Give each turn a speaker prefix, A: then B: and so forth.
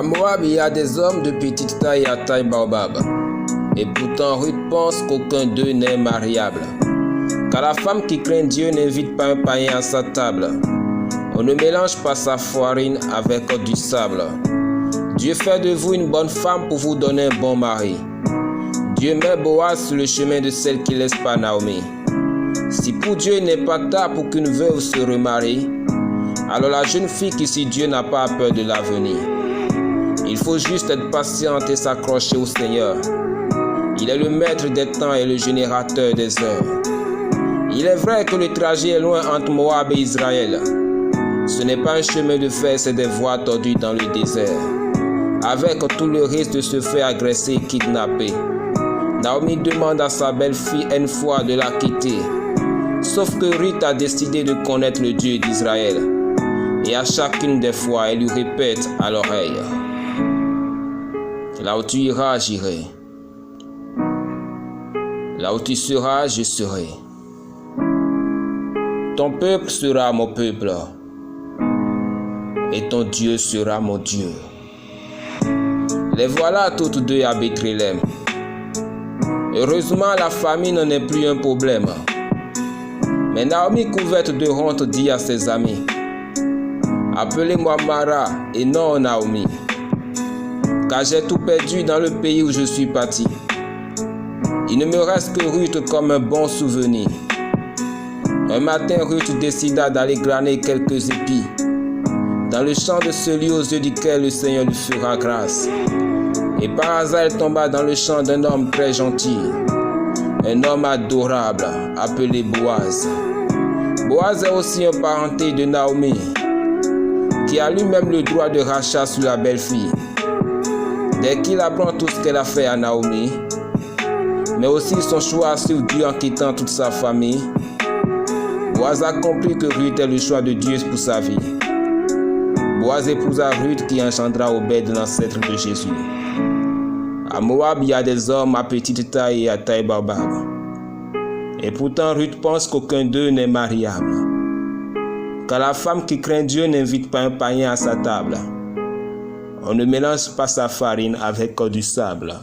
A: Moab, il y a des hommes de petite taille à taille baobab. Et pourtant, Ruth pense qu'aucun d'eux n'est mariable. Car la femme qui craint Dieu n'invite pas un païen à sa table. On ne mélange pas sa farine avec du sable. Dieu fait de vous une bonne femme pour vous donner un bon mari. Dieu met Boaz sur le chemin de celle qui laisse pas Naomi. Si pour Dieu il n'est pas tard pour qu'une veuve se remarie, alors la jeune fille qui si Dieu n'a pas peur de l'avenir. Il faut juste être patiente et s'accrocher au Seigneur. Il est le maître des temps et le générateur des heures. Il est vrai que le trajet est loin entre Moab et Israël. Ce n'est pas un chemin de fer, c'est des voies tordues dans le désert, avec tout le risque de se faire agresser et kidnapper. Naomi demande à sa belle-fille une fois de la quitter. Sauf que Ruth a décidé de connaître le Dieu d'Israël. Et à chacune des fois, elle lui répète à l'oreille: là où tu iras, j'irai. Là où tu seras, je serai. Ton peuple sera mon peuple. Et ton Dieu sera mon Dieu. Les voilà toutes deux à Bethléem. Heureusement, la famille n'en est plus un problème. Mais Naomi, couverte de honte, dit à ses amis: appelez-moi Mara et non Naomi, car j'ai tout perdu dans le pays où je suis parti. Il ne me reste que Ruth comme un bon souvenir. Un matin, Ruth décida d'aller glaner quelques épis dans le champ de celui aux yeux duquel le Seigneur lui fera grâce. Et par hasard, elle tomba dans le champ d'un homme très gentil, un homme adorable, appelé Boaz. Boaz est aussi un parenté de Naomi, qui a lui-même le droit de rachat sur la belle-fille. Dès qu'il apprend tout ce qu'elle a fait à Naomi, mais aussi son choix sur Dieu en quittant toute sa famille, Boaz a compris que Ruth est le choix de Dieu pour sa vie. Boaz épousa Ruth qui engendra Obed, l'ancêtre de Jésus. À Moab, il y a des hommes à petite taille et à taille baobab. Et pourtant, Ruth pense qu'aucun d'eux n'est mariable. Car la femme qui craint Dieu n'invite pas un païen à sa table. On ne mélange pas sa farine avec du sable.